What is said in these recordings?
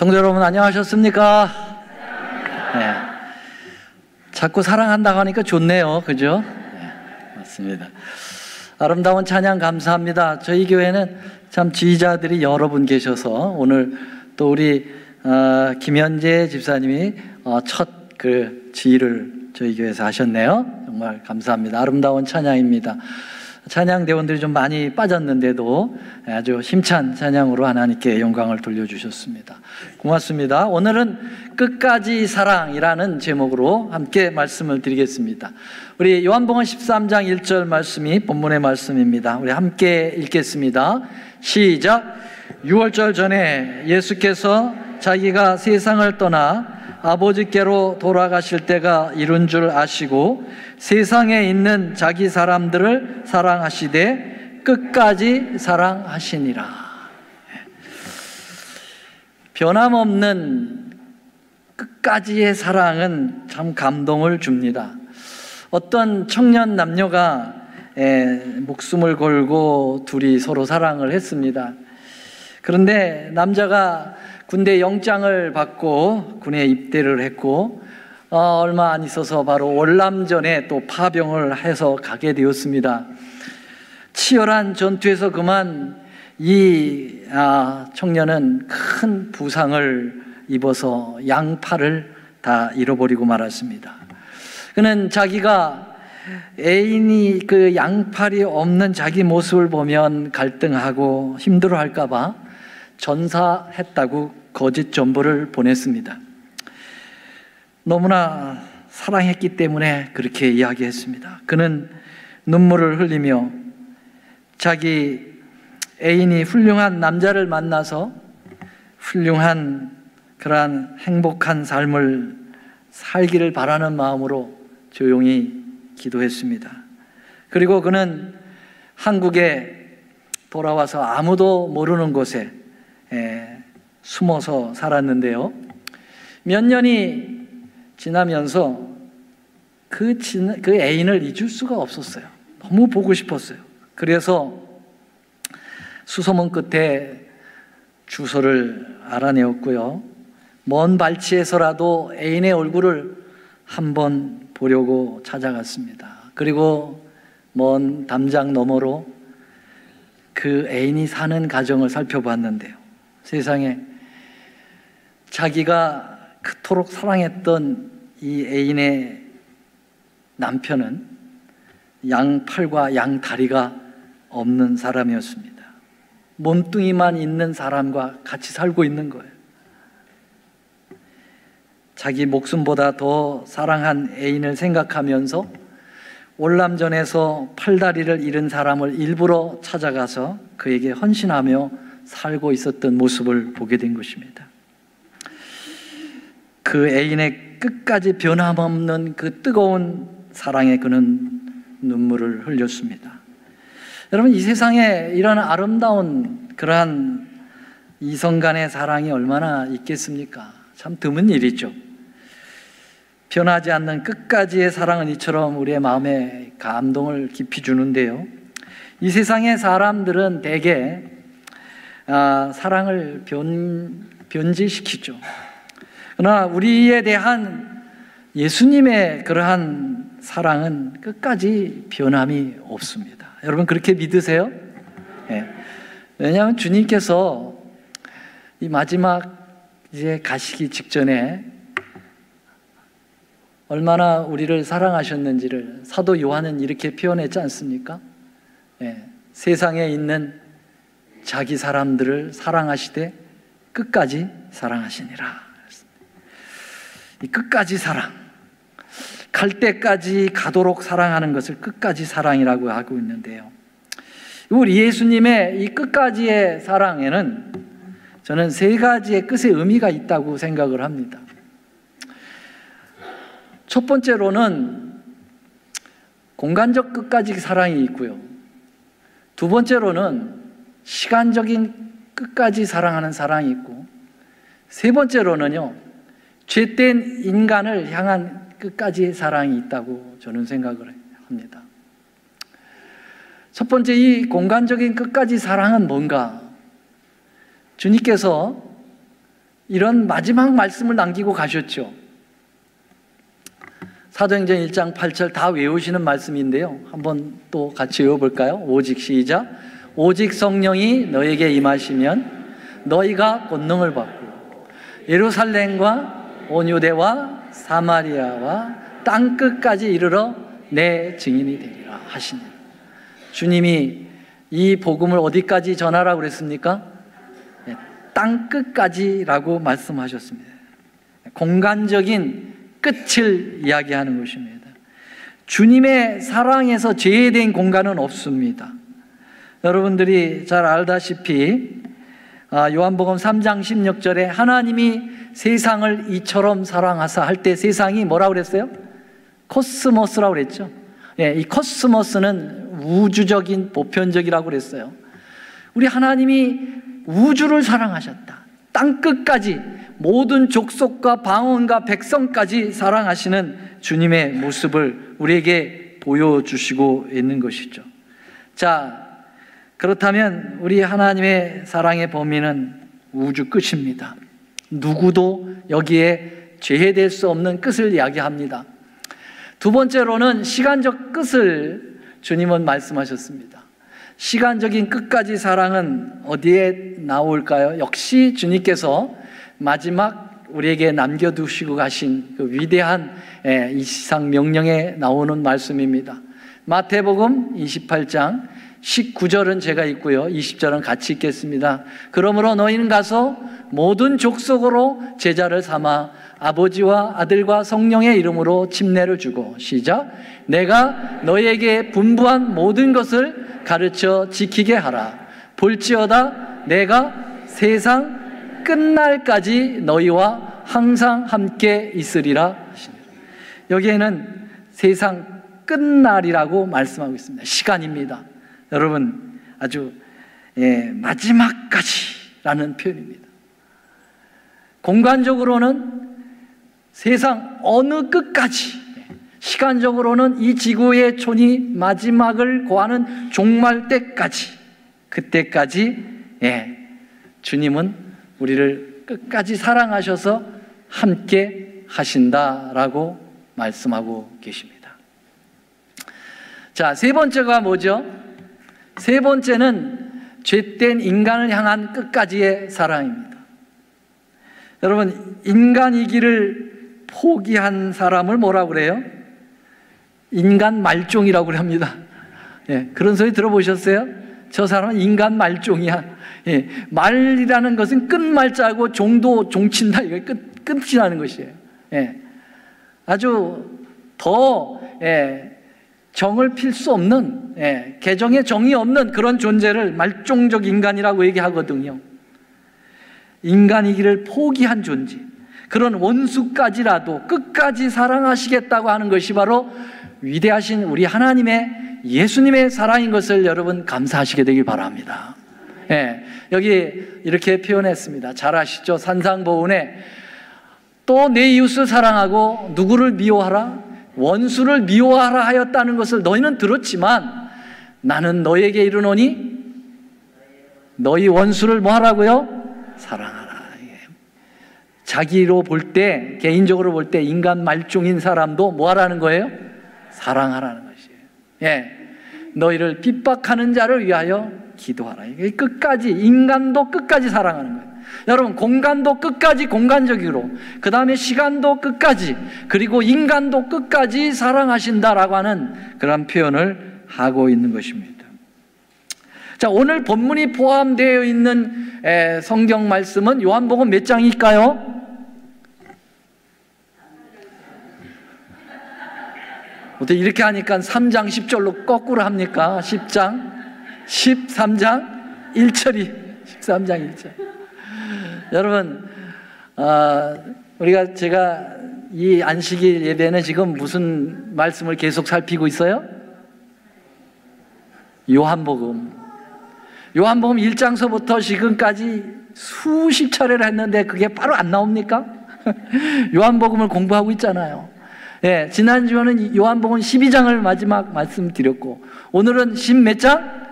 성도 여러분, 안녕하셨습니까? 네. 자꾸 사랑한다고 하니까 좋네요. 그죠? 네, 맞습니다. 아름다운 찬양 감사합니다. 저희 교회는 참 지휘자들이 여러 분 계셔서 오늘 또 우리 김현재 집사님이 첫 지휘를 저희 교회에서 하셨네요. 정말 감사합니다. 아름다운 찬양입니다. 찬양 대원들이 좀 많이 빠졌는데도 아주 힘찬 찬양으로 하나님께 영광을 돌려주셨습니다. 고맙습니다. 오늘은 끝까지 사랑이라는 제목으로 함께 말씀을 드리겠습니다. 우리 요한복음 13장 1절 말씀이 본문의 말씀입니다. 우리 함께 읽겠습니다. 시작. 6월절 전에 예수께서 자기가 세상을 떠나 아버지께로 돌아가실 때가 이룬 줄 아시고 세상에 있는 자기 사람들을 사랑하시되 끝까지 사랑하시니라. 변함없는 끝까지의 사랑은 참 감동을 줍니다. 어떤 청년 남녀가 목숨을 걸고 둘이 서로 사랑을 했습니다. 그런데 남자가 군대 영장을 받고 군에 입대를 했고 얼마 안 있어서 바로 월남전에 또 파병을 해서 가게 되었습니다. 치열한 전투에서 그만 이 청년은 큰 부상을 입어서 양팔을 다 잃어버리고 말았습니다. 그는 자기가 애인이 그 양팔이 없는 자기 모습을 보면 갈등하고 힘들어할까 봐 전사했다고 거짓 정보를 보냈습니다. 너무나 사랑했기 때문에 그렇게 이야기했습니다. 그는 눈물을 흘리며 자기 애인이 훌륭한 남자를 만나서 훌륭한 그러한 행복한 삶을 살기를 바라는 마음으로 조용히 기도했습니다. 그리고 그는 한국에 돌아와서 아무도 모르는 곳에 숨어서 살았는데요. 몇 년이 지나면서 그 애인을 잊을 수가 없었어요. 너무 보고 싶었어요. 그래서 수소문 끝에 주소를 알아내었고요. 먼 발치에서라도 애인의 얼굴을 한번 보려고 찾아갔습니다. 그리고 먼 담장 너머로 그 애인이 사는 가정을 살펴봤는데요. 세상에 자기가 그토록 사랑했던 이 애인의 남편은 양팔과 양다리가 없는 사람이었습니다. 몸뚱이만 있는 사람과 같이 살고 있는 거예요. 자기 목숨보다 더 사랑한 애인을 생각하면서 월남전에서 팔다리를 잃은 사람을 일부러 찾아가서 그에게 헌신하며 살고 있었던 모습을 보게 된 것입니다. 그 애인의 끝까지 변함없는 그 뜨거운 사랑에 그는 눈물을 흘렸습니다. 여러분, 이 세상에 이런 아름다운 그러한 이성 간의 사랑이 얼마나 있겠습니까? 참 드문 일이죠. 변하지 않는 끝까지의 사랑은 이처럼 우리의 마음에 감동을 깊이 주는데요. 이 세상의 사람들은 대개 사랑을 변질시키죠. 그러나 우리에 대한 예수님의 그러한 사랑은 끝까지 변함이 없습니다. 여러분, 그렇게 믿으세요? 네. 왜냐하면 주님께서 이 마지막 이제 가시기 직전에 얼마나 우리를 사랑하셨는지를 사도 요한은 이렇게 표현했지 않습니까? 네. 세상에 있는 자기 사람들을 사랑하시되 끝까지 사랑하시니라. 이 끝까지 사랑, 갈 때까지 가도록 사랑하는 것을 끝까지 사랑이라고 하고 있는데요. 우리 예수님의 이 끝까지의 사랑에는 저는 세 가지의 끝의 의미가 있다고 생각을 합니다. 첫 번째로는 공간적 끝까지 사랑이 있고요. 두 번째로는 시간적인 끝까지 사랑하는 사랑이 있고, 세 번째로는요, 죄된 인간을 향한 끝까지 사랑이 있다고 저는 생각을 합니다. 첫 번째, 이 공간적인 끝까지 사랑은 뭔가? 주님께서 이런 마지막 말씀을 남기고 가셨죠. 사도행전 1장 8절 다 외우시는 말씀인데요, 한번 또 같이 외워볼까요? 오직, 시작. 오직 성령이 너에게 임하시면 너희가 권능을 받고 예루살렘과 온 유대와 사마리아와 땅끝까지 이르러 내 증인이 되리라 하시니, 주님이 이 복음을 어디까지 전하라고 그랬습니까? 땅끝까지라고 말씀하셨습니다. 공간적인 끝을 이야기하는 것입니다. 주님의 사랑에서 제외된 공간은 없습니다. 여러분들이 잘 알다시피 요한복음 3장 16절에 하나님이 세상을 이처럼 사랑하사 할 때 세상이 뭐라고 그랬어요? 코스모스라고 그랬죠. 이 코스모스는 우주적인 보편적이라고 그랬어요. 우리 하나님이 우주를 사랑하셨다. 땅끝까지 모든 족속과 방언과 백성까지 사랑하시는 주님의 모습을 우리에게 보여주시고 있는 것이죠. 자, 그렇다면 우리 하나님의 사랑의 범위는 우주 끝입니다. 누구도 여기에 제외될 수 없는 끝을 이야기합니다. 두 번째로는 시간적 끝을 주님은 말씀하셨습니다. 시간적인 끝까지 사랑은 어디에 나올까요? 역시 주님께서 마지막 우리에게 남겨두시고 가신 그 위대한 이시상 명령에 나오는 말씀입니다. 마태복음 28장 19절은 제가 읽고요, 20절은 같이 읽겠습니다. 그러므로 너희는 가서 모든 족속으로 제자를 삼아 아버지와 아들과 성령의 이름으로 침례를 주고, 시작. 내가 너희에게 분부한 모든 것을 가르쳐 지키게 하라. 볼지어다 내가 세상 끝날까지 너희와 항상 함께 있으리라 하시니라. 여기에는 세상 끝날이라고 말씀하고 있습니다. 시간입니다. 여러분, 아주 마지막까지라는 표현입니다. 공간적으로는 세상 어느 끝까지, 시간적으로는 이 지구의 촌이 마지막을 고하는 종말 때까지, 그때까지 주님은 우리를 끝까지 사랑하셔서 함께 하신다라고 말씀하고 계십니다. 자, 세 번째가 뭐죠? 세 번째는 죄된 인간을 향한 끝까지의 사랑입니다. 여러분, 인간이기를 포기한 사람을 뭐라고 그래요? 인간 말종이라고 합니다. 그런 소리 들어보셨어요? 저 사람은 인간 말종이야. 말이라는 것은 끝말자고 종도 종친다, 이거 끝이라는 것이에요. 아주 더 정을 필 수 없는, 개정에 정이 없는 그런 존재를 말종적 인간이라고 얘기하거든요. 인간이기를 포기한 존재, 그런 원수까지라도 끝까지 사랑하시겠다고 하는 것이 바로 위대하신 우리 하나님의, 예수님의 사랑인 것을 여러분 감사하시게 되길 바랍니다. 여기 이렇게 표현했습니다. 잘 아시죠? 산상보훈에 또 내 이웃을 사랑하고 누구를 미워하라? 원수를 미워하라 하였다는 것을 너희는 들었지만 나는 너에게 이르노니 너희 원수를 뭐 하라고요? 사랑하라. 자기로 볼 때, 개인적으로 볼 때 인간 말종인 사람도 뭐 하라는 거예요? 사랑하라는 것이에요. 너희를 핍박하는 자를 위하여 기도하라. 이게 끝까지, 인간도 끝까지 사랑하는 거예요. 여러분, 공간도 끝까지 공간적으로, 그 다음에 시간도 끝까지, 그리고 인간도 끝까지 사랑하신다라고 하는 그런 표현을 하고 있는 것입니다. 자, 오늘 본문이 포함되어 있는 성경 말씀은 요한복음 몇 장일까요? 어떻게 이렇게 하니까 3장 10절로 거꾸로 합니까? 10장, 13장 1절이 13장 1절. 여러분, 제가 이 안식일 예배는 지금 무슨 말씀을 계속 살피고 있어요? 요한복음 1장서부터 지금까지 수십 차례를 했는데 그게 바로 안 나옵니까? 요한복음을 공부하고 있잖아요. 지난주에는 요한복음 12장을 마지막 말씀드렸고, 오늘은 몇 장?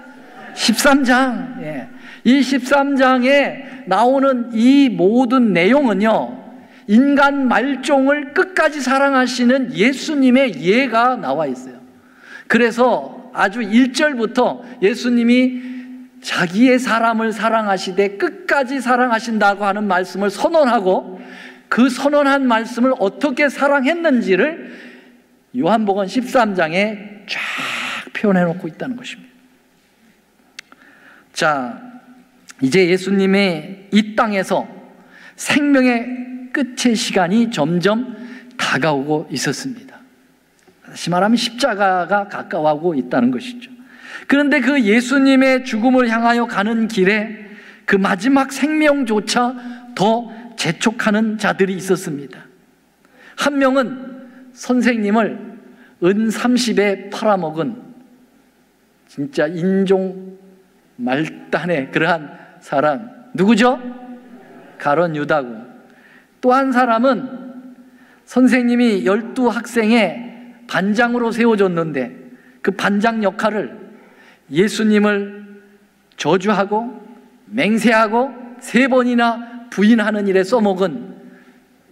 13장. 이 13장에 나오는 이 모든 내용은요, 인간 말종을 끝까지 사랑하시는 예수님의 예가 나와 있어요. 그래서 아주 1절부터 예수님이 자기의 사람을 사랑하시되 끝까지 사랑하신다고 하는 말씀을 선언하고, 그 선언한 말씀을 어떻게 사랑했는지를 요한복음 13장에 쫙 표현해 놓고 있다는 것입니다. 자, 이제 예수님의 이 땅에서 생명의 끝의 시간이 점점 다가오고 있었습니다. 다시 말하면 십자가가 가까워하고 있다는 것이죠. 그런데 그 예수님의 죽음을 향하여 가는 길에 그 마지막 생명조차 더 재촉하는 자들이 있었습니다. 한 명은 선생님을 은 30에 팔아먹은 진짜 인종 말단의 그러한 사람, 누구죠? 가룟 유다고. 또 한 사람은 선생님이 12학생의 반장으로 세워줬는데 그 반장 역할을 예수님을 저주하고 맹세하고 3번이나 부인하는 일에 써먹은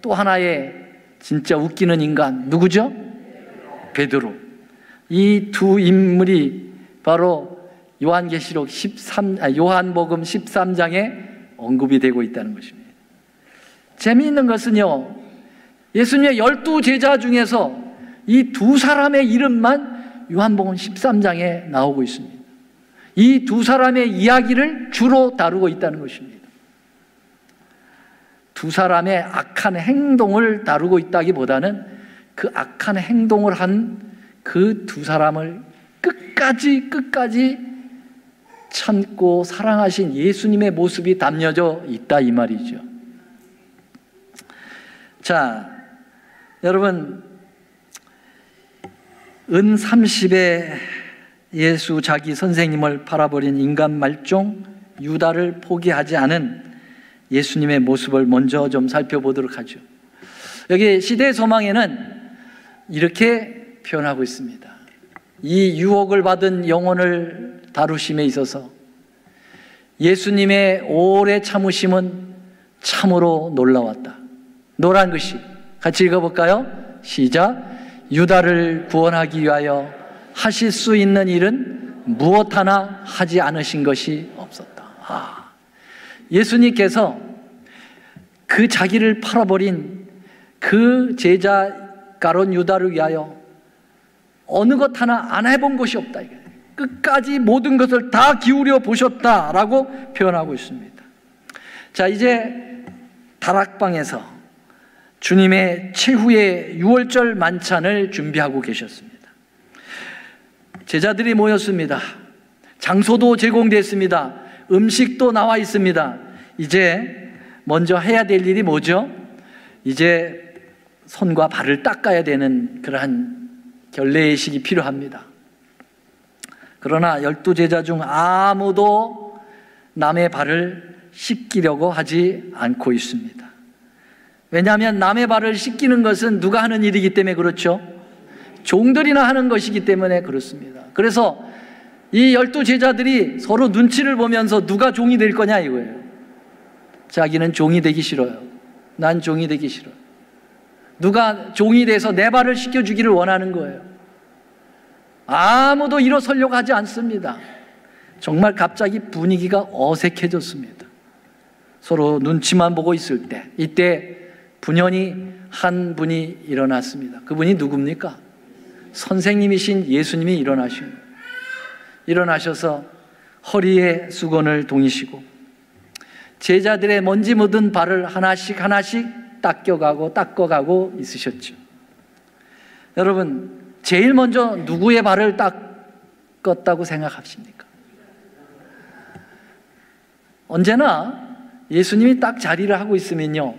또 하나의 진짜 웃기는 인간, 누구죠? 베드로. 이 두 인물이 바로 요한복음 13장에 언급이 되고 있다는 것입니다. 재미있는 것은요, 예수님의 12제자 중에서 이 두 사람의 이름만 요한복음 13장에 나오고 있습니다. 이 두 사람의 이야기를 주로 다루고 있다는 것입니다. 두 사람의 악한 행동을 다루고 있다기보다는 그 악한 행동을 한 그 두 사람을 끝까지 참고 사랑하신 예수님의 모습이 담겨져 있다, 이 말이죠. 자, 여러분, 은 30에 예수 자기 선생님을 팔아버린 인간 말종 유다를 포기하지 않은 예수님의 모습을 먼저 좀 살펴보도록 하죠. 여기 시대의 소망에는 이렇게 표현하고 있습니다. 이 유혹을 받은 영혼을 다루심에 있어서 예수님의 오래 참으심은 참으로 놀라웠다. 노란 글씨 같이 읽어볼까요? 시작. 유다를 구원하기 위하여 하실 수 있는 일은 무엇 하나 하지 않으신 것이 없었다. 예수님께서 그 자기를 팔아버린 그 제자 가룟 유다를 위하여 어느 것 하나 안 해본 것이 없다. 끝까지 모든 것을 다 기울여 보셨다라고 표현하고 있습니다. 자, 이제 다락방에서 주님의 최후의 유월절 만찬을 준비하고 계셨습니다. 제자들이 모였습니다. 장소도 제공됐습니다. 음식도 나와 있습니다. 이제 먼저 해야 될 일이 뭐죠? 이제 손과 발을 닦아야 되는 그러한 결례의식이 필요합니다. 그러나 12제자 중 아무도 남의 발을 씻기려고 하지 않고 있습니다. 왜냐하면 남의 발을 씻기는 것은 누가 하는 일이기 때문에 그렇죠. 종들이나 하는 것이기 때문에 그렇습니다. 그래서 이 12제자들이 서로 눈치를 보면서 누가 종이 될 거냐 이거예요. 자기는 종이 되기 싫어요. 난 종이 되기 싫어요. 누가 종이 돼서 내 발을 씻겨주기를 원하는 거예요. 아무도 일어서려고 하지 않습니다. 정말 갑자기 분위기가 어색해졌습니다. 서로 눈치만 보고 있을 때, 이때 분연히 한 분이 일어났습니다. 그분이 누굽니까? 선생님이신 예수님이 일어나신 거예요. 일어나셔서 허리에 수건을 동이시고 제자들의 먼지 묻은 발을 하나씩 닦아가고 있으셨죠. 여러분, 제일 먼저 누구의 발을 닦았다고 생각하십니까? 언제나 예수님이 딱 자리를 하고 있으면요,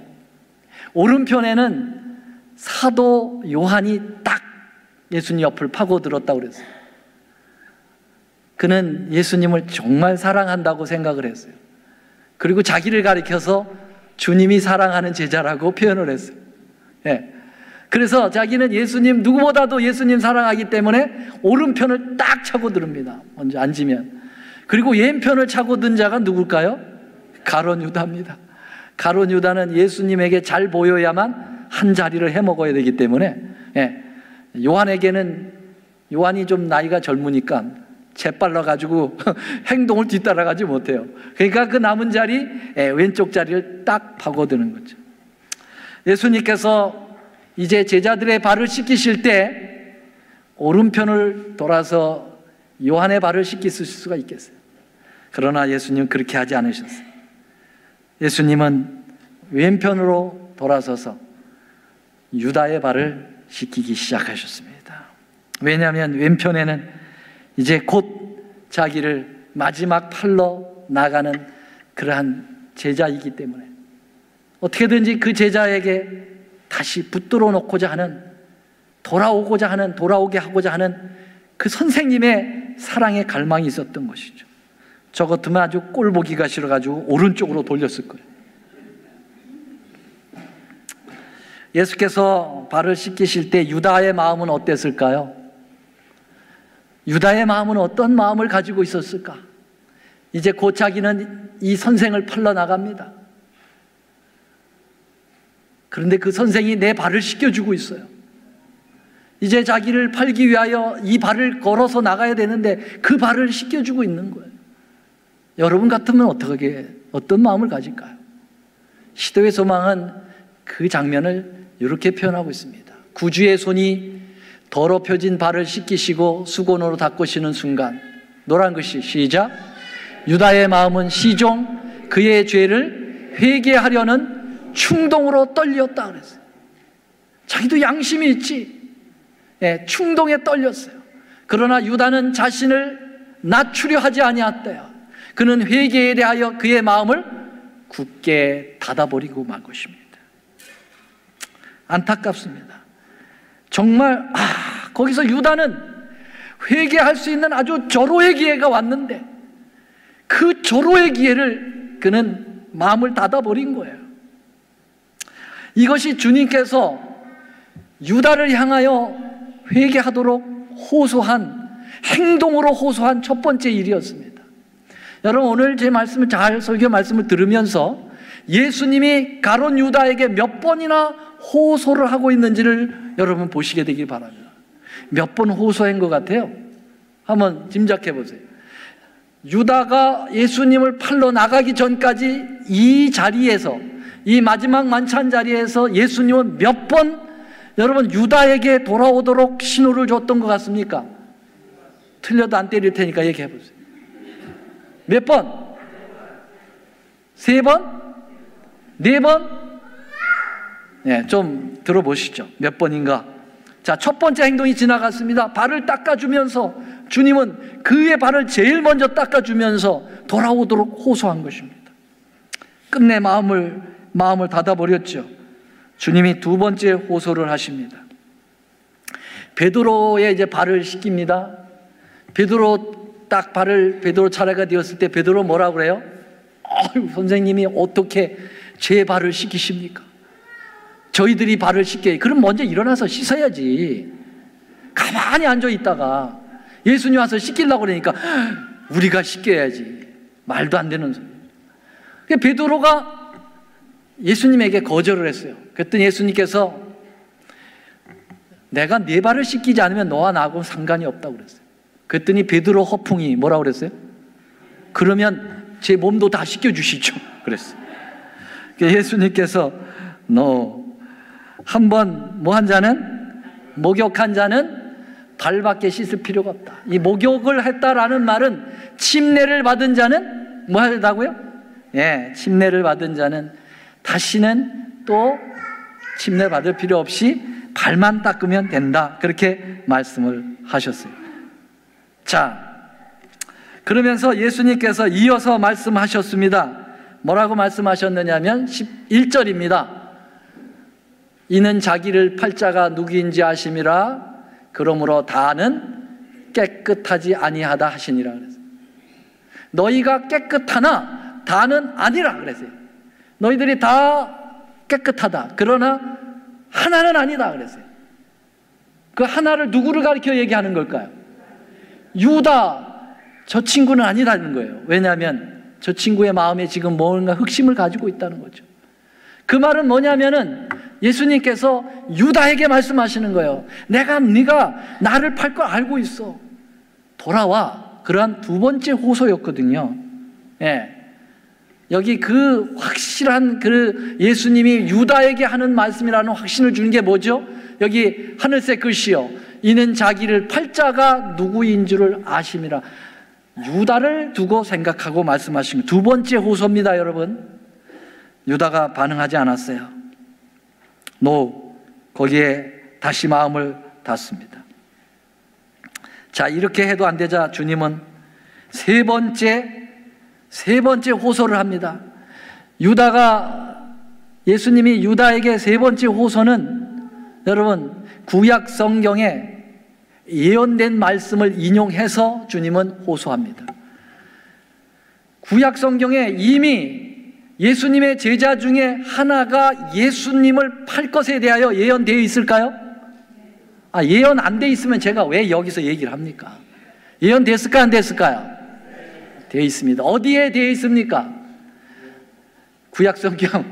오른편에는 사도 요한이 딱 예수님 옆을 파고들었다고 그랬어요. 그는 예수님을 정말 사랑한다고 생각을 했어요. 그리고 자기를 가리켜서 주님이 사랑하는 제자라고 표현을 했어요. 예. 그래서 자기는 예수님, 누구보다도 예수님 사랑하기 때문에 오른편을 딱 차고 들읍니다. 먼저 앉으면. 그리고 왼편을 차고 든 자가 누굴까요? 가룟 유다입니다. 가룟 유다는 예수님에게 잘 보여야만 한 자리를 해먹어야 되기 때문에, 요한에게는, 요한이 좀 나이가 젊으니까 재빨라가지고 행동을 뒤따라가지 못해요. 그러니까 그 남은 자리, 왼쪽 자리를 딱 파고드는 거죠. 예수님께서 이제 제자들의 발을 씻기실 때 오른편을 돌아서 요한의 발을 씻기실 수가 있겠어요? 그러나 예수님은 그렇게 하지 않으셨어요. 예수님은 왼편으로 돌아서서 유다의 발을 씻기기 시작하셨습니다. 왜냐하면 왼편에는 이제 곧 자기를 마지막 팔로 나가는 그러한 제자이기 때문에 어떻게든지 그 제자에게 다시 붙들어 놓고자 하는, 돌아오게 하고자 하는 그 선생님의 사랑의 갈망이 있었던 것이죠. 저 같으면 아주 꼴 보기가 싫어가지고 오른쪽으로 돌렸을 거예요. 예수께서 발을 씻기실 때 유다의 마음은 어땠을까요? 유다의 마음은 어떤 마음을 가지고 있었을까? 이제 곧 자기는 이 선생을 팔러 나갑니다. 그런데 그 선생이 내 발을 씻겨주고 있어요. 이제 자기를 팔기 위하여 이 발을 걸어서 나가야 되는데 그 발을 씻겨주고 있는 거예요. 여러분 같으면 어떤 마음을 가질까요? 시대의 소망은 그 장면을 이렇게 표현하고 있습니다. 구주의 손이 더럽혀진 발을 씻기시고 수건으로 닦으시는 순간, 노란 글씨 시작. 유다의 마음은 시종 그의 죄를 회개하려는 충동으로 떨렸다 그랬어요. 자기도 양심이 있지. 충동에 떨렸어요. 그러나 유다는 자신을 낮추려 하지 아니었대요. 그는 회개에 대하여 그의 마음을 굳게 닫아버리고 만 것입니다. 안타깝습니다. 정말 거기서 유다는 회개할 수 있는 아주 절호의 기회가 왔는데 그 절호의 기회를 그는 마음을 닫아버린 거예요. 이것이 주님께서 유다를 향하여 회개하도록 호소한, 행동으로 호소한 첫 번째 일이었습니다. 여러분, 오늘 제 말씀을 설교 말씀을 들으면서 예수님이 가룟 유다에게 몇 번이나 호소를 하고 있는지를 여러분 보시게 되길 바랍니다. 몇 번 호소한 것 같아요? 한번 짐작해 보세요. 유다가 예수님을 팔러 나가기 전까지 이 자리에서, 이 마지막 만찬 자리에서 예수님은 몇 번 여러분 유다에게 돌아오도록 신호를 줬던 것 같습니까? 틀려도 안 때릴 테니까 얘기해 보세요. 몇 번? 3번? 4번? 좀 들어보시죠. 몇 번인가? 자, 첫 번째 행동이 지나갔습니다. 발을 닦아주면서 주님은 그의 발을 제일 먼저 닦아주면서 돌아오도록 호소한 것입니다. 끝내 마음을 닫아버렸죠. 주님이 두 번째 호소를 하십니다. 베드로의 이제 발을 씻깁니다. 베드로 차례가 되었을 때 베드로 뭐라고 그래요? 선생님이 어떻게 제 발을 씻기십니까? 저희들이 발을 씻게. 그럼 먼저 일어나서 씻어야지. 가만히 앉아 있다가 예수님 와서 씻기려고 그러니까 우리가 씻겨야지. 말도 안 되는 소리. 베드로가 예수님에게 거절을 했어요. 그랬더니 예수님께서 내가 네 발을 씻기지 않으면 너와 나하고는 상관이 없다고 그랬어요. 그랬더니 베드로 허풍이 뭐라고 그랬어요? 그러면 제 몸도 다 씻겨주시죠. 그랬어요. 예수님께서 너 한번 뭐 한 자는, 목욕한 자는 발밖에 씻을 필요가 없다. 이 목욕을 했다라는 말은 침례를 받은 자는 뭐 하다고요? 침례를 받은 자는 다시는 또 침례 받을 필요 없이 발만 닦으면 된다. 그렇게 말씀을 하셨어요. 자, 그러면서 예수님께서 이어서 말씀하셨습니다. 뭐라고 말씀하셨느냐면 11절입니다. 이는 자기를 팔 자가 누구인지 아심이라. 그러므로 다는 깨끗하지 아니하다 하시니라 그랬어요. 너희가 깨끗하나 다는 아니라 그랬어요. 너희들이 다 깨끗하다. 그러나 하나는 아니다 그랬어요. 그 하나를 누구를 가리켜 얘기하는 걸까요? 유다, 저 친구는 아니라는 거예요. 왜냐하면 저 친구의 마음에 지금 뭔가 흑심을 가지고 있다는 거죠. 그 말은 뭐냐면은 예수님께서 유다에게 말씀하시는 거예요. 네가 나를 팔 걸 알고 있어. 돌아와. 그러한 두 번째 호소였거든요. 예. 여기 그 확실한 그 예수님이 유다에게 하는 말씀이라는 확신을 주는 게 뭐죠? 여기 하늘색 글씨요. 이는 자기를 팔 자가 누구인 줄을 아심이라. 유다를 두고 생각하고 말씀하신 두 번째 호소입니다, 여러분. 유다가 반응하지 않았어요. 거기에 다시 마음을 닫습니다. 자, 이렇게 해도 안 되자 주님은 세 번째 호소를 합니다. 예수님이 유다에게 세 번째 호소는 여러분 구약 성경에 예언된 말씀을 인용해서 주님은 호소합니다. 구약 성경에 이미 예수님의 제자 중에 하나가 예수님을 팔 것에 대하여 예언되어 있을까요? 예언 안 돼 있으면 제가 왜 여기서 얘기를 합니까? 예언됐을까 안 됐을까요? 되어 있습니다. 어디에 되어 있습니까? 구약 성경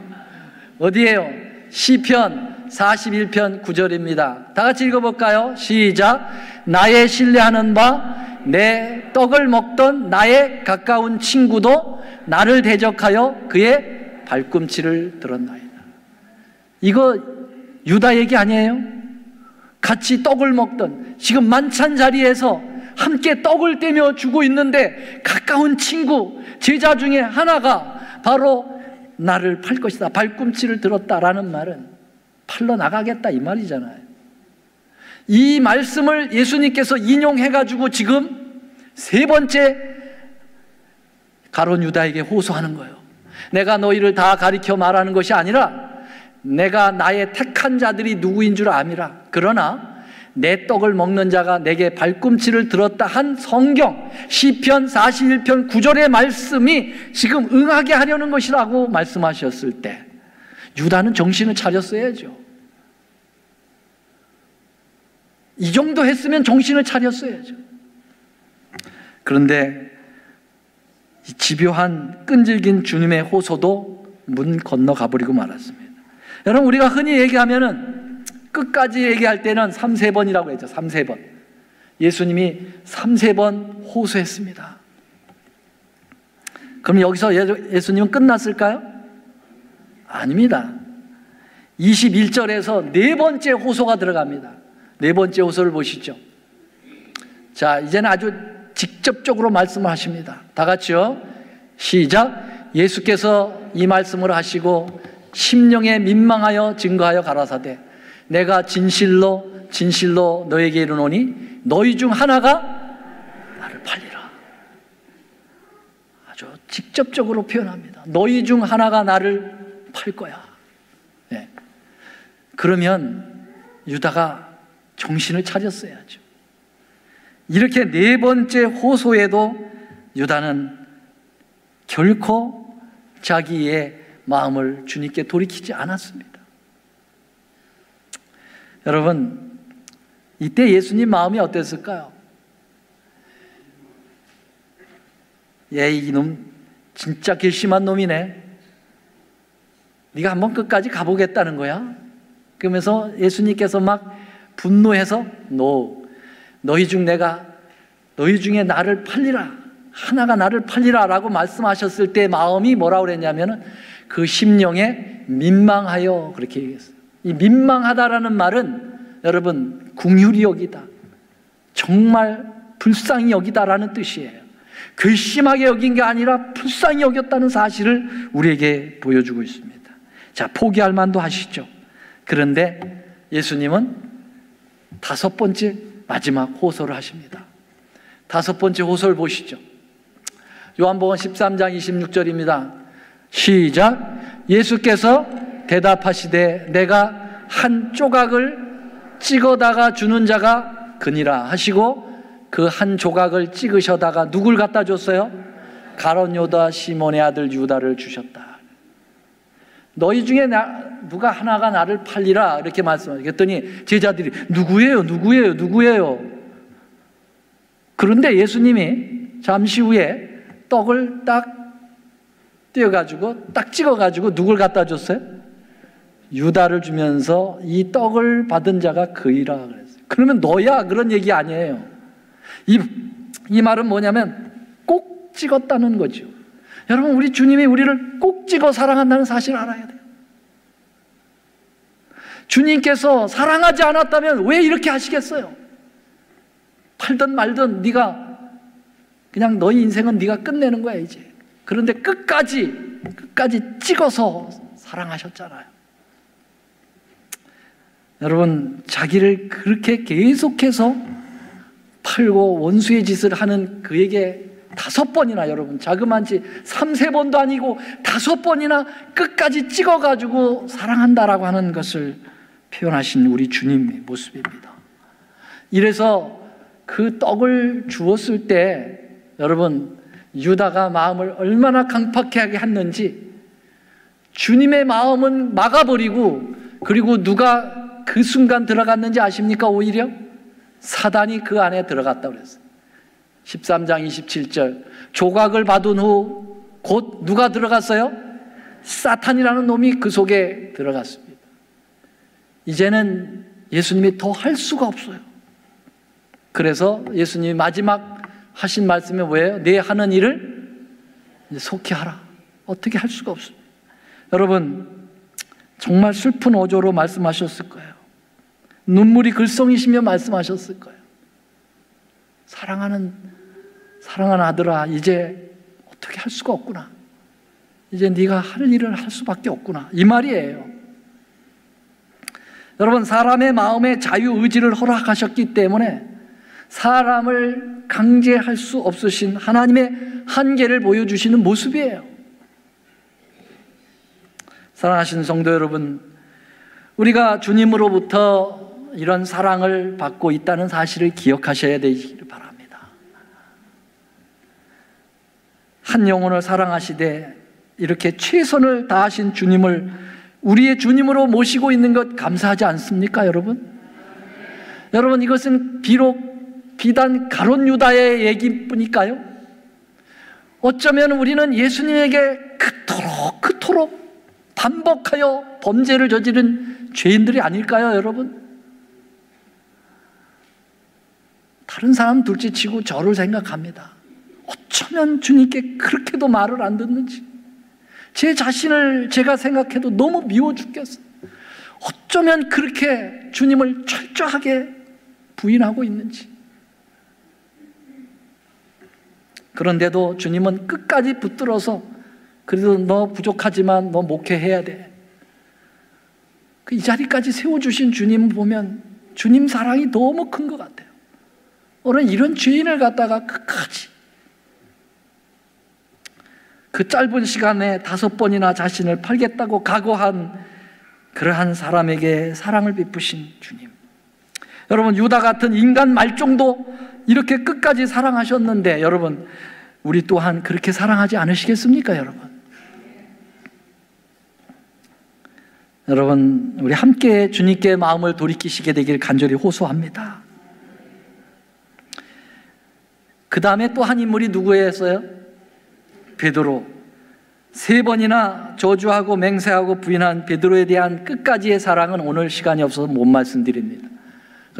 어디에요? 시편 41편 9절입니다. 다 같이 읽어볼까요? 시작. 나의 신뢰하는 바 내 떡을 먹던 나의 가까운 친구도 나를 대적하여 그의 발꿈치를 들었나이다. 이거 유다 얘기 아니에요? 같이 떡을 먹던, 지금 만찬 자리에서 함께 떡을 떼며 주고 있는데 가까운 친구, 제자 중에 하나가 바로 나를 팔 것이다, 발꿈치를 들었다라는 말은 팔러 나가겠다 이 말이잖아요. 이 말씀을 예수님께서 인용해가지고 지금 세 번째 가룟 유다에게 호소하는 거예요. 내가 너희를 다 가리켜 말하는 것이 아니라 내가 나의 택한 자들이 누구인 줄 암이라. 그러나 내 떡을 먹는 자가 내게 발꿈치를 들었다 한 성경 시편 41편 9절의 말씀이 지금 응하게 하려는 것이라고 말씀하셨을 때 유다는 정신을 차렸어야죠. 이 정도 했으면 정신을 차렸어야죠. 그런데 이 집요한 끈질긴 주님의 호소도 문 건너가 버리고 말았습니다. 여러분, 우리가 흔히 얘기하면은 끝까지 얘기할 때는 3-4번이라고 했죠. 3-4번. 예수님이 3-4번 호소했습니다. 그럼 여기서 예수님은 끝났을까요? 아닙니다. 21절에서 네 번째 호소가 들어갑니다. 네 번째 호소를 보시죠. 자, 이제는 아주 직접적으로 말씀을 하십니다. 다 같이요. 시작. 예수께서 이 말씀을 하시고 심령에 민망하여 증거하여 가라사대 내가 진실로 진실로 너에게 이르노니 너희 중 하나가 나를 팔리라. 아주 직접적으로 표현합니다. 너희 중 하나가 나를 팔 거야. 네. 그러면 유다가 정신을 차렸어야죠. 이렇게 네 번째 호소에도 유다는 결코 자기의 마음을 주님께 돌이키지 않았습니다. 여러분, 이때 예수님 마음이 어땠을까요? 이놈 진짜 괘씸한 놈이네. 네가 한번 끝까지 가보겠다는 거야? 그러면서 예수님께서 막 분노해서 너희 중에 나를 팔리라, 하나가 나를 팔리라 라고 말씀하셨을 때 마음이 뭐라고 그랬냐면 그 심령에 민망하여 그렇게 얘기했어요. 이 민망하다라는 말은 여러분 긍휼히 여기다, 정말 불쌍히 여기다라는 뜻이에요. 괘씸하게 여긴 게 아니라 불쌍히 여겼다는 사실을 우리에게 보여주고 있습니다. 자, 포기할 만도 하시죠. 그런데 예수님은 다섯 번째 마지막 호소를 하십니다. 다섯 번째 호소를 보시죠. 요한복음 13장 26절입니다. 시작. 예수께서 대답하시되 내가 한 조각을 찍어다가 주는 자가 그니라 하시고 그 한 조각을 찍으셔다가 누굴 갖다 줬어요? 가룟 유다 시몬의 아들 유다를 주셨다. 너희 중에 누가 하나가 나를 팔리라 이렇게 말씀하셨더니 그랬더니 제자들이 누구예요? 그런데 예수님이 잠시 후에 떡을 딱 떼어가지고 딱 찍어가지고 누굴 갖다 줬어요? 유다를 주면서 이 떡을 받은 자가 그이라 그랬어요. 그러면 너야 그런 얘기 아니에요. 이 말은 뭐냐면 꼭 찍었다는 거죠. 여러분, 우리 주님이 우리를 꼭 찍어 사랑한다는 사실을 알아야 돼요. 주님께서 사랑하지 않았다면 왜 이렇게 하시겠어요? 팔든 말든 네가 그냥 너희 인생은 네가 끝내는 거야 이제. 그런데 끝까지 찍어서 사랑하셨잖아요. 여러분, 자기를 그렇게 계속해서 팔고 원수의 짓을 하는 그에게 5번이나, 여러분 자그만치 3-4번도 아니고 5번이나 끝까지 찍어가지고 사랑한다라고 하는 것을 표현하신 우리 주님의 모습입니다. 이래서 그 떡을 주었을 때 여러분, 유다가 마음을 얼마나 강팍하게 했는지, 주님의 마음은 막아버리고, 그리고 누가 그 순간 들어갔는지 아십니까? 오히려 사단이 그 안에 들어갔다고 그랬어요. 13장 27절, 조각을 받은 후 곧 누가 들어갔어요? 사탄이라는 놈이 그 속에 들어갔습니다. 이제는 예수님이 더 할 수가 없어요. 그래서 예수님이 마지막 하신 말씀이 뭐예요? 내 하는 일을 속히 하라. 어떻게 할 수가 없습니다. 여러분, 정말 슬픈 어조로 말씀하셨을 거예요. 눈물이 글썽이시며 말씀하셨을 거예요. 사랑하는 아들아, 이제 어떻게 할 수가 없구나. 이제 네가 할 일을 할 수밖에 없구나, 이 말이에요. 여러분, 사람의 마음에 자유의지를 허락하셨기 때문에 사람을 강제할 수 없으신 하나님의 한계를 보여주시는 모습이에요. 사랑하시는 성도 여러분, 우리가 주님으로부터 이런 사랑을 받고 있다는 사실을 기억하셔야 되기를 바랍니다. 한 영혼을 사랑하시되 이렇게 최선을 다하신 주님을 우리의 주님으로 모시고 있는 것 감사하지 않습니까, 여러분? 여러분, 이것은 비단 가룟 유다의 얘기뿐일까요? 어쩌면 우리는 예수님에게 그토록 반복하여 범죄를 저지른 죄인들이 아닐까요, 여러분? 다른 사람 둘째치고 저를 생각합니다. 어쩌면 주님께 그렇게도 말을 안 듣는지, 제 자신을 제가 생각해도 너무 미워 죽겠어요. 어쩌면 그렇게 주님을 철저하게 부인하고 있는지. 그런데도 주님은 끝까지 붙들어서, 그래도 너 부족하지만 너 목회해야 돼, 이 자리까지 세워주신 주님 보면 주님 사랑이 너무 큰 것 같아요. 오늘 이런 죄인을 갖다가 끝까지 그 짧은 시간에 5번이나 자신을 팔겠다고 각오한 그러한 사람에게 사랑을 베푸신 주님. 여러분, 유다 같은 인간 말종도 이렇게 끝까지 사랑하셨는데, 여러분, 우리 또한 그렇게 사랑하지 않으시겠습니까, 여러분? 여러분, 우리 함께 주님께 마음을 돌이키시게 되길 간절히 호소합니다. 그 다음에 또 한 인물이 누구였어요? 베드로. 3번이나 저주하고 맹세하고 부인한 베드로에 대한 끝까지의 사랑은 오늘 시간이 없어서 못 말씀드립니다.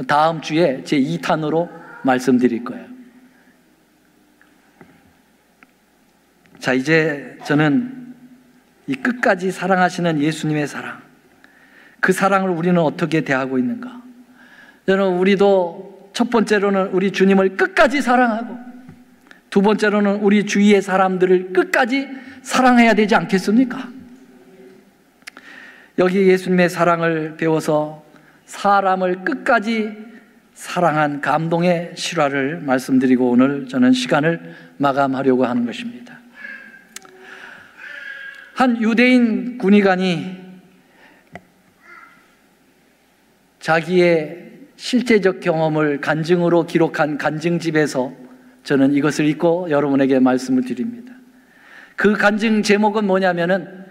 다음 주에 제 2탄으로 말씀드릴 거예요. 자, 이제 저는 이 끝까지 사랑하시는 예수님의 사랑, 그 사랑을 우리는 어떻게 대하고 있는가? 저는 우리도 첫 번째로는 우리 주님을 끝까지 사랑하고, 두 번째로는 우리 주위의 사람들을 끝까지 사랑해야 되지 않겠습니까? 여기 예수님의 사랑을 배워서 사람을 끝까지 사랑한 감동의 실화를 말씀드리고 오늘 저는 시간을 마감하려고 하는 것입니다. 한 유대인 군의관이 자기의 실제적 경험을 간증으로 기록한 간증집에서 저는 이것을 읽고 여러분에게 말씀을 드립니다. 그 간증 제목은 뭐냐면은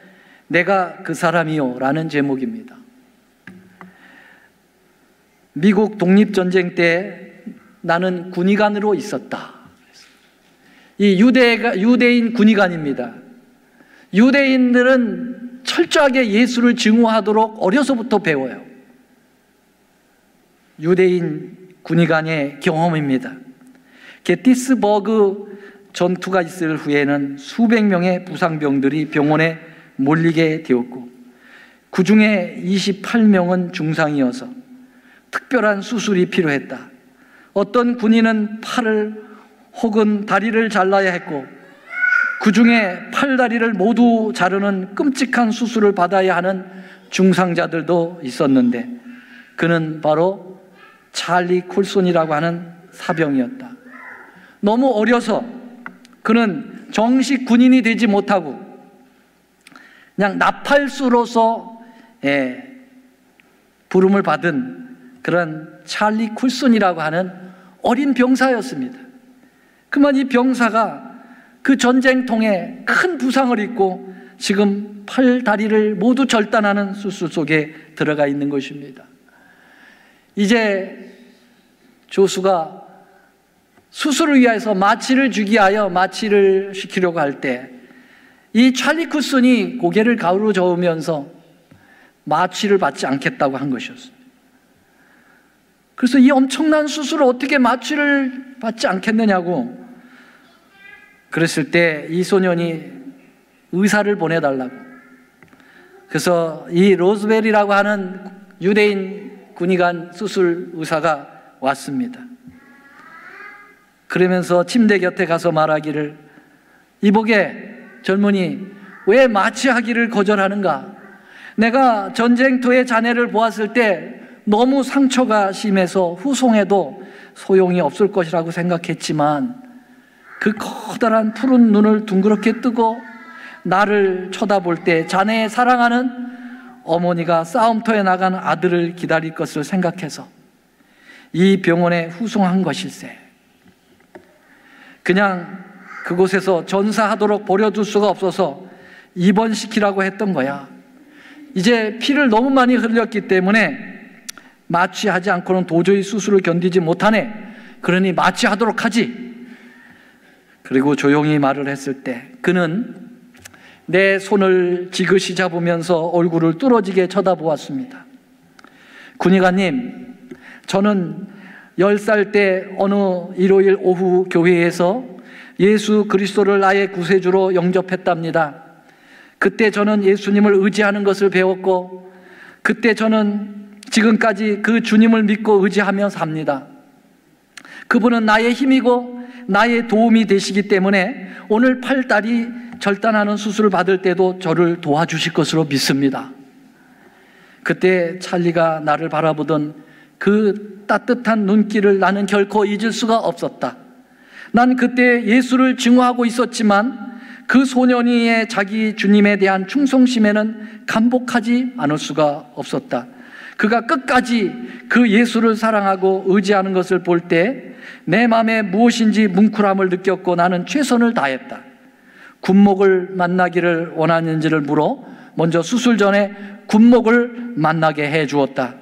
내가 그 사람이요 라는 제목입니다. 미국 독립전쟁 때 나는 군의관으로 있었다. 이 유대인 군의관입니다. 유대인들은 철저하게 예수를 증오하도록 어려서부터 배워요. 유대인 군의관의 경험입니다. 게티스버그 전투가 있을 후에는 수백 명의 부상병들이 병원에 몰리게 되었고, 그 중에 28명은 중상이어서 특별한 수술이 필요했다. 어떤 군인은 팔을 혹은 다리를 잘라야 했고, 그 중에 팔다리를 모두 자르는 끔찍한 수술을 받아야 하는 중상자들도 있었는데, 그는 바로 찰리 콜손이라고 하는 사병이었다. 너무 어려서 그는 정식 군인이 되지 못하고 그냥 나팔수로서 부름을 받은 그런 찰리 콜손이라고 하는 어린 병사였습니다. 그만 이 병사가 그 전쟁통에 큰 부상을 입고 지금 팔, 다리를 모두 절단하는 수술 속에 들어가 있는 것입니다. 이제 조수가 수술을 위해서 마취를 주기 위하여 마취를 시키려고 할 때 이 찰리 콜손이 고개를 가로저으면서 마취를 받지 않겠다고 한 것이었습니다. 그래서 이 엄청난 수술을 어떻게 마취를 받지 않겠느냐고 그랬을 때 이 소년이 의사를 보내달라고. 그래서 이 로즈벨이라고 하는 유대인 군의관 수술 의사가 왔습니다. 그러면서 침대 곁에 가서 말하기를, 이보게 젊은이, 왜 마취하기를 거절하는가? 내가 전쟁터의 자네를 보았을 때 너무 상처가 심해서 후송해도 소용이 없을 것이라고 생각했지만 그 커다란 푸른 눈을 둥그렇게 뜨고 나를 쳐다볼 때 자네의 사랑하는 어머니가 싸움터에 나간 아들을 기다릴 것을 생각해서 이 병원에 후송한 것일세. 그냥 그곳에서 전사하도록 버려둘 수가 없어서 입원시키라고 했던 거야. 이제 피를 너무 많이 흘렸기 때문에 마취하지 않고는 도저히 수술을 견디지 못하네. 그러니 마취하도록 하지. 그리고 조용히 말을 했을 때 그는 내 손을 지그시 잡으면서 얼굴을 뚫어지게 쳐다보았습니다. 군의관님, 저는 10살 때 어느 일요일 오후 교회에서 예수 그리스도를 나의 구세주로 영접했답니다. 그때 저는 예수님을 의지하는 것을 배웠고, 그때 저는 지금까지 그 주님을 믿고 의지하며 삽니다. 그분은 나의 힘이고 나의 도움이 되시기 때문에 오늘 팔다리 절단하는 수술을 받을 때도 저를 도와주실 것으로 믿습니다. 그때 찰리가 나를 바라보던 그 따뜻한 눈길을 나는 결코 잊을 수가 없었다. 난 그때 예수를 증오하고 있었지만 그 소년이의 자기 주님에 대한 충성심에는 감복하지 않을 수가 없었다. 그가 끝까지 그 예수를 사랑하고 의지하는 것을 볼 때 내 마음에 무엇인지 뭉클함을 느꼈고 나는 최선을 다했다. 군목을 만나기를 원하는지를 물어 먼저 수술 전에 군목을 만나게 해 주었다.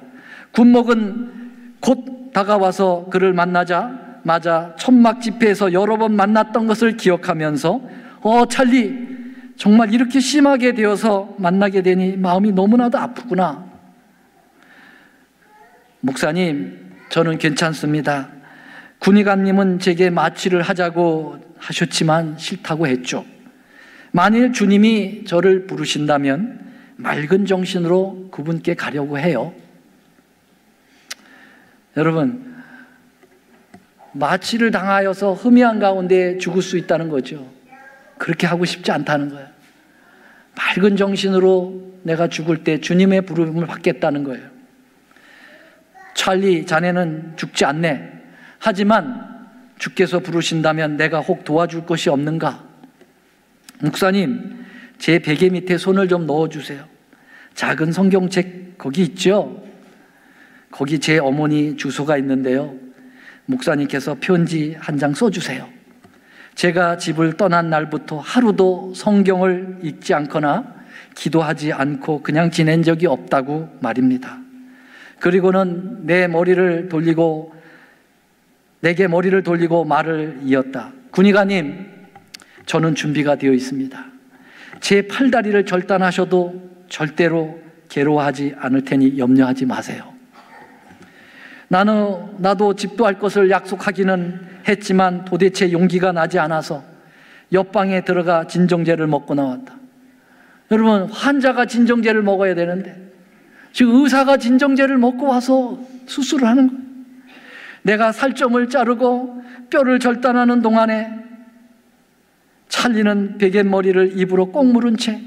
군목은 곧 다가와서 그를 만나자마자 천막 집회에서 여러 번 만났던 것을 기억하면서 찰리, 정말 이렇게 심하게 되어서 만나게 되니 마음이 너무나도 아프구나. 목사님, 저는 괜찮습니다. 군의관님은 제게 마취를 하자고 하셨지만 싫다고 했죠. 만일 주님이 저를 부르신다면 맑은 정신으로 그분께 가려고 해요. 여러분, 마취를 당하여서 흠이한 가운데 죽을 수 있다는 거죠. 그렇게 하고 싶지 않다는 거예요. 맑은 정신으로 내가 죽을 때 주님의 부름을 받겠다는 거예요. 찰리, 자네는 죽지 않네. 하지만 주께서 부르신다면 내가 혹 도와줄 것이 없는가? 목사님, 제 베개 밑에 손을 좀 넣어주세요. 작은 성경책 거기 있죠? 거기 제 어머니 주소가 있는데요. 목사님께서 편지 한 장 써주세요. 제가 집을 떠난 날부터 하루도 성경을 읽지 않거나 기도하지 않고 그냥 지낸 적이 없다고 말입니다. 그리고는 내게 머리를 돌리고 말을 이었다. 군의관님, 저는 준비가 되어 있습니다. 제 팔다리를 절단하셔도 절대로 괴로워하지 않을 테니 염려하지 마세요. 나도 집도할 것을 약속하기는 했지만 도대체 용기가 나지 않아서 옆방에 들어가 진정제를 먹고 나왔다. 여러분, 환자가 진정제를 먹어야 되는데 지금 의사가 진정제를 먹고 와서 수술을 하는 거예요. 내가 살점을 자르고 뼈를 절단하는 동안에 찰리는 베갯머리를 입으로 꼭 물은 채,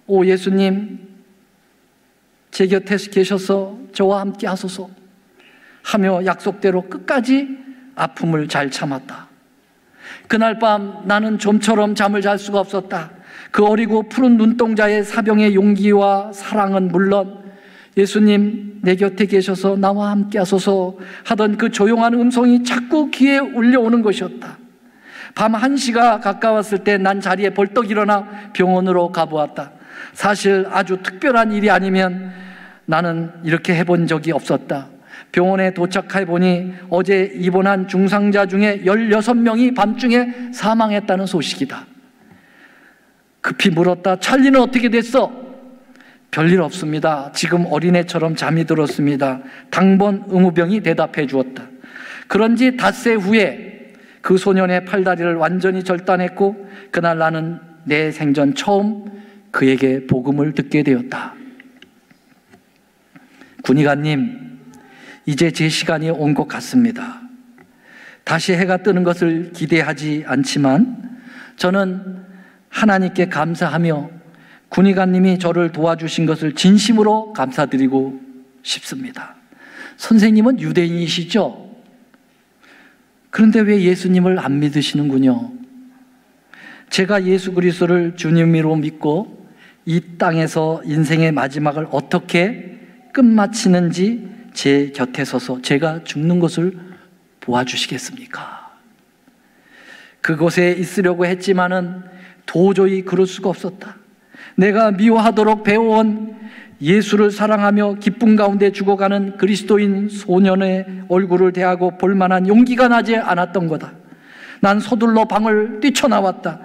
오 예수님, 제 곁에 계셔서 저와 함께 하소서 하며 약속대로 끝까지 아픔을 잘 참았다. 그날 밤 나는 좀처럼 잠을 잘 수가 없었다. 그 어리고 푸른 눈동자의 사병의 용기와 사랑은 물론 예수님 내 곁에 계셔서 나와 함께 하소서 하던 그 조용한 음성이 자꾸 귀에 울려오는 것이었다. 밤 1시가 가까웠을 때 난 자리에 벌떡 일어나 병원으로 가보았다. 사실 아주 특별한 일이 아니면 나는 이렇게 해본 적이 없었다. 병원에 도착해 보니 어제 입원한 중상자 중에 16명이 밤중에 사망했다는 소식이다. 급히 물었다. 찰리는 어떻게 됐어? 별일 없습니다. 지금 어린애처럼 잠이 들었습니다. 당번 의무병이 대답해 주었다. 그런지 닷새 후에 그 소년의 팔다리를 완전히 절단했고 그날 나는 내 생전 처음 그에게 복음을 듣게 되었다. 군의관님, 이제 제 시간이 온 것 같습니다. 다시 해가 뜨는 것을 기대하지 않지만 저는 하나님께 감사하며 군의관님이 저를 도와주신 것을 진심으로 감사드리고 싶습니다. 선생님은 유대인이시죠? 그런데 왜 예수님을 안 믿으시는군요. 제가 예수 그리스도를 주님으로 믿고 이 땅에서 인생의 마지막을 어떻게 끝마치는지 제 곁에 서서 제가 죽는 것을 보아주시겠습니까? 그곳에 있으려고 했지만은 도저히 그럴 수가 없었다. 내가 미워하도록 배워온 예수를 사랑하며 기쁨 가운데 죽어가는 그리스도인 소년의 얼굴을 대하고 볼만한 용기가 나지 않았던 거다. 난 서둘러 방을 뛰쳐나왔다.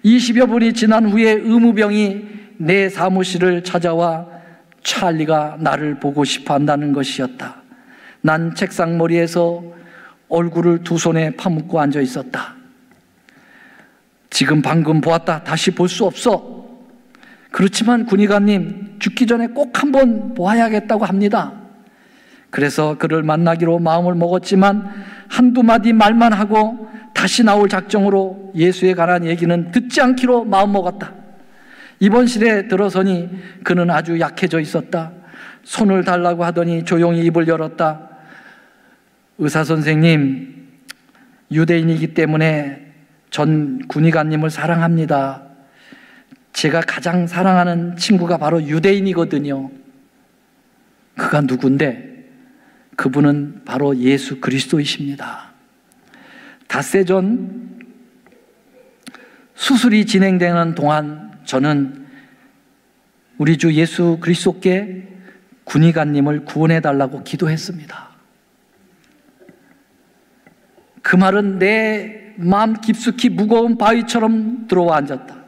20여 분이 지난 후에 의무병이 내 사무실을 찾아와 찰리가 나를 보고 싶어 한다는 것이었다. 난 책상머리에서 얼굴을 두 손에 파묻고 앉아 있었다. 지금 방금 보았다. 다시 볼 수 없어. 그렇지만 군의관님, 죽기 전에 꼭 한번 보아야겠다고 합니다. 그래서 그를 만나기로 마음을 먹었지만 한두 마디 말만 하고 다시 나올 작정으로 예수에 관한 얘기는 듣지 않기로 마음먹었다. 입원실에 들어서니 그는 아주 약해져 있었다. 손을 달라고 하더니 조용히 입을 열었다. 의사 선생님, 유대인이기 때문에 전 군의관님을 사랑합니다. 제가 가장 사랑하는 친구가 바로 유대인이거든요. 그가 누군데? 그분은 바로 예수 그리스도이십니다. 닷새 전 수술이 진행되는 동안 저는 우리 주 예수 그리스도께 군의관님을 구원해달라고 기도했습니다. 그 말은 내 마음 깊숙이 무거운 바위처럼 들어와 앉았다.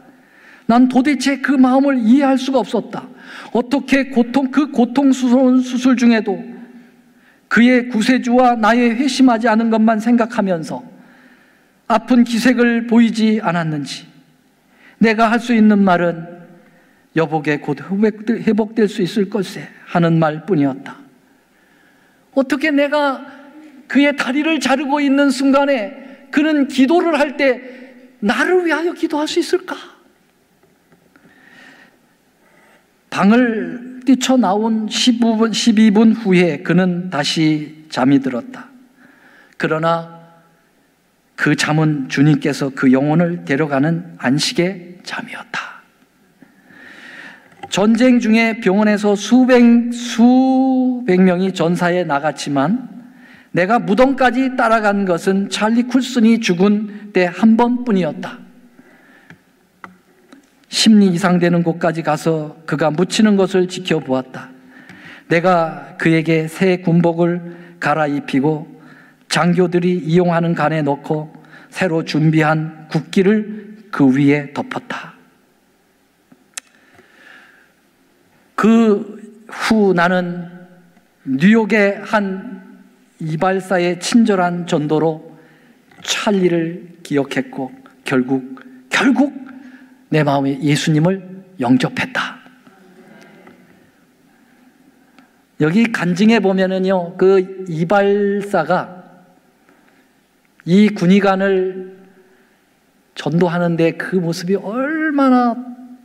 난 도대체 그 마음을 이해할 수가 없었다. 어떻게 그 고통스러운 수술 중에도 그의 구세주와 나의 회심하지 않은 것만 생각하면서 아픈 기색을 보이지 않았는지, 내가 할 수 있는 말은 여보게 곧 회복될 수 있을 것에 하는 말뿐이었다. 어떻게 내가 그의 다리를 자르고 있는 순간에 그는 기도를 할 때 나를 위하여 기도할 수 있을까? 방을 뛰쳐나온 12분 후에 그는 다시 잠이 들었다. 그러나 그 잠은 주님께서 그 영혼을 데려가는 안식의 잠이었다. 전쟁 중에 병원에서 수백 명이 전사에 나갔지만 내가 무덤까지 따라간 것은 찰리 쿨슨이 죽은 때 한 번뿐이었다. 10리 이상 되는 곳까지 가서 그가 묻히는 것을 지켜보았다. 내가 그에게 새 군복을 갈아입히고 장교들이 이용하는 간에 넣고 새로 준비한 국기를 그 위에 덮었다. 그 후 나는 뉴욕의 한 이발사의 친절한 전도로 찰리를 기억했고 결국 내 마음에 예수님을 영접했다. 여기 간증에 보면은요, 그 이발사가 이 군의관을 전도하는데 그 모습이 얼마나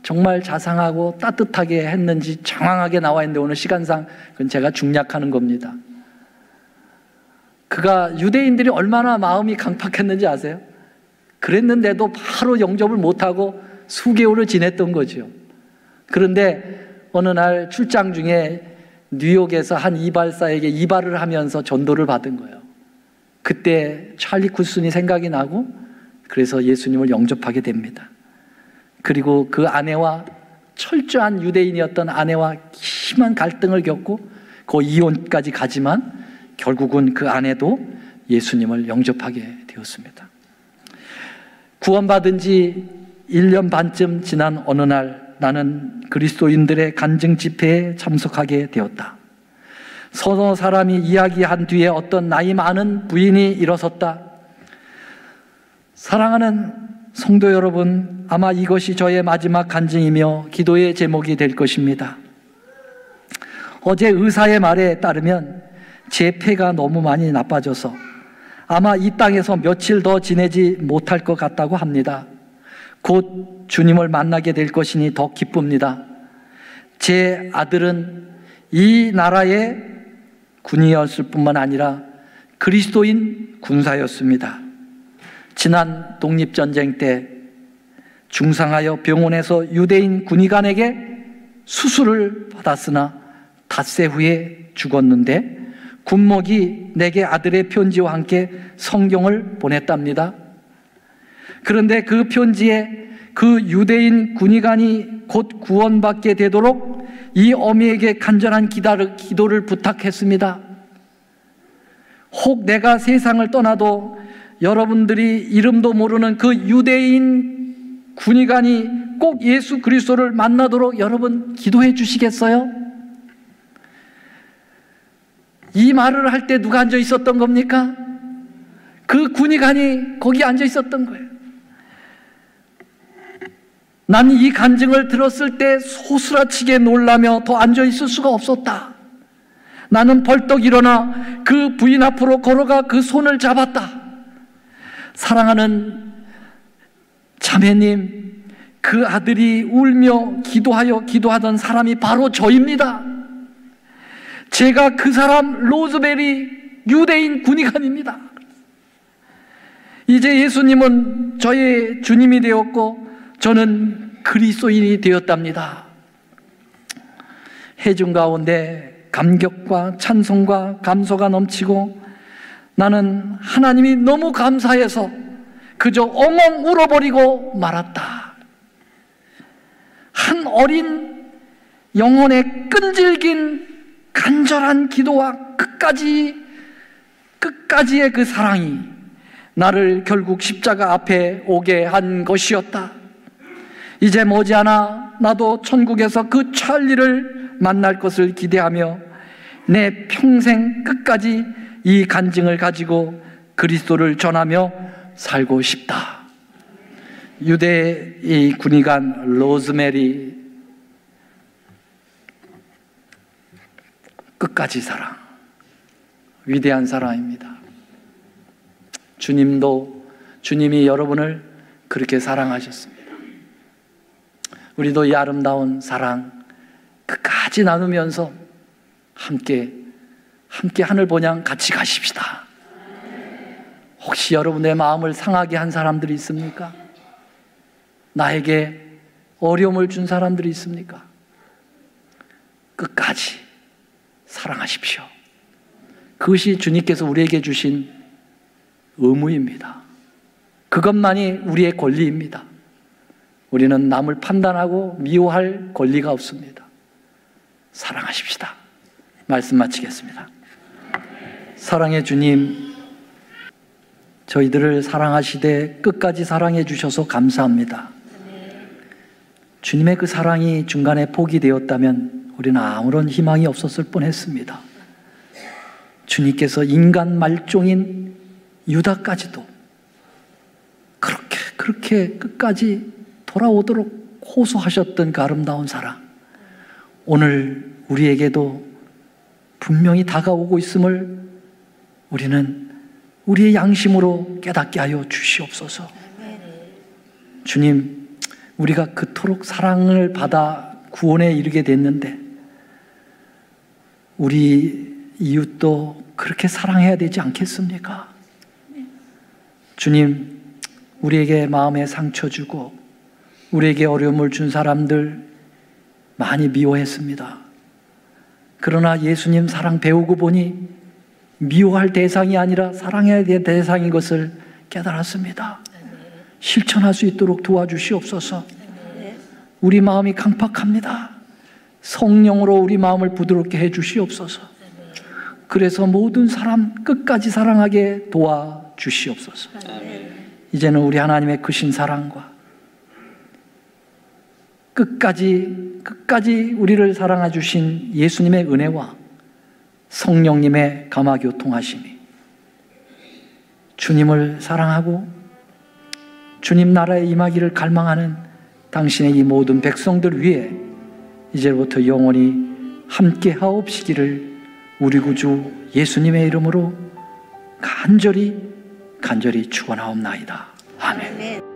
정말 자상하고 따뜻하게 했는지 장황하게 나와 있는데 오늘 시간상 그건 제가 중략하는 겁니다. 그가 유대인들이 얼마나 마음이 강팍했는지 아세요? 그랬는데도 바로 영접을 못하고 수개월을 지냈던 거죠. 그런데 어느 날 출장 중에 뉴욕에서 한 이발사에게 이발을 하면서 전도를 받은 거예요. 그때 찰리 쿨슨이 생각이 나고 그래서 예수님을 영접하게 됩니다. 그리고 그 아내와 철저한 유대인이었던 아내와 심한 갈등을 겪고 그 이혼까지 가지만 결국은 그 아내도 예수님을 영접하게 되었습니다. 구원받은 지 1년 반쯤 지난 어느 날 나는 그리스도인들의 간증 집회에 참석하게 되었다. 서너 사람이 이야기한 뒤에 어떤 나이 많은 부인이 일어섰다. 사랑하는 성도 여러분, 아마 이것이 저의 마지막 간증이며 기도의 제목이 될 것입니다. 어제 의사의 말에 따르면 제 폐가 너무 많이 나빠져서 아마 이 땅에서 며칠 더 지내지 못할 것 같다고 합니다. 곧 주님을 만나게 될 것이니 더 기쁩니다. 제 아들은 이 나라의 군인이었을 뿐만 아니라 그리스도인 군사였습니다. 지난 독립전쟁 때 중상하여 병원에서 유대인 군의관에게 수술을 받았으나 닷새 후에 죽었는데 군목이 내게 아들의 편지와 함께 성경을 보냈답니다. 그런데 그 편지에 그 유대인 군의관이 곧 구원받게 되도록 이 어미에게 간절한 기도를 부탁했습니다. 혹 내가 세상을 떠나도 여러분들이 이름도 모르는 그 유대인 군의관이 꼭 예수 그리스도를 만나도록 여러분 기도해 주시겠어요? 이 말을 할 때 누가 앉아 있었던 겁니까? 그 군의관이 거기 앉아 있었던 거예요. 나는 이 간증을 들었을 때 소스라치게 놀라며 더 앉아 있을 수가 없었다. 나는 벌떡 일어나 그 부인 앞으로 걸어가 그 손을 잡았다. 사랑하는 자매님, 그 아들이 울며 기도하던 사람이 바로 저입니다. 제가 그 사람 로즈베리 유대인 군의관입니다. 이제 예수님은 저의 주님이 되었고 저는 그리스도인이 되었답니다. 해중 가운데 감격과 찬송과 감소가 넘치고 나는 하나님이 너무 감사해서 그저 엉엉 울어버리고 말았다. 한 어린 영혼의 끈질긴 간절한 기도와 끝까지의 그 사랑이 나를 결국 십자가 앞에 오게 한 것이었다. 이제 머지않아 나도 천국에서 그 찰리를 만날 것을 기대하며 내 평생 끝까지 이 간증을 가지고 그리스도를 전하며 살고 싶다. 유대의 군의관 로즈메리, 끝까지 사랑, 위대한 사랑입니다. 주님이 여러분을 그렇게 사랑하셨습니다. 우리도 이 아름다운 사랑 끝까지 나누면서 함께 하늘 본향 같이 가십시다. 혹시 여러분의 마음을 상하게 한 사람들이 있습니까? 나에게 어려움을 준 사람들이 있습니까? 끝까지 사랑하십시오. 그것이 주님께서 우리에게 주신 의무입니다. 그것만이 우리의 권리입니다. 우리는 남을 판단하고 미워할 권리가 없습니다. 사랑하십시다. 말씀 마치겠습니다. 사랑의 주님, 저희들을 사랑하시되 끝까지 사랑해 주셔서 감사합니다. 주님의 그 사랑이 중간에 포기되었다면 우리는 아무런 희망이 없었을 뻔했습니다. 주님께서 인간 말종인 유다까지도 그렇게 끝까지 돌아오도록 호소하셨던 그 아름다운 사랑, 오늘 우리에게도 분명히 다가오고 있음을 우리는 우리의 양심으로 깨닫게 하여 주시옵소서. 주님, 우리가 그토록 사랑을 받아 구원에 이르게 됐는데 우리 이웃도 그렇게 사랑해야 되지 않겠습니까? 주님, 우리에게 마음에 상처 주고 우리에게 어려움을 준 사람들 많이 미워했습니다. 그러나 예수님 사랑 배우고 보니 미워할 대상이 아니라 사랑해야 될 대상인 것을 깨달았습니다. 실천할 수 있도록 도와주시옵소서. 우리 마음이 강팍합니다. 성령으로 우리 마음을 부드럽게 해주시옵소서. 그래서 모든 사람 끝까지 사랑하게 도와주시옵소서. 이제는 우리 하나님의 크신 사랑과 끝까지 우리를 사랑해 주신 예수님의 은혜와 성령님의 감화교통하심이 주님을 사랑하고 주님 나라에 임하기를 갈망하는 당신의 이 모든 백성들 위해 이제부터 영원히 함께 하옵시기를 우리 구주 예수님의 이름으로 간절히 축원하옵나이다. 아멘.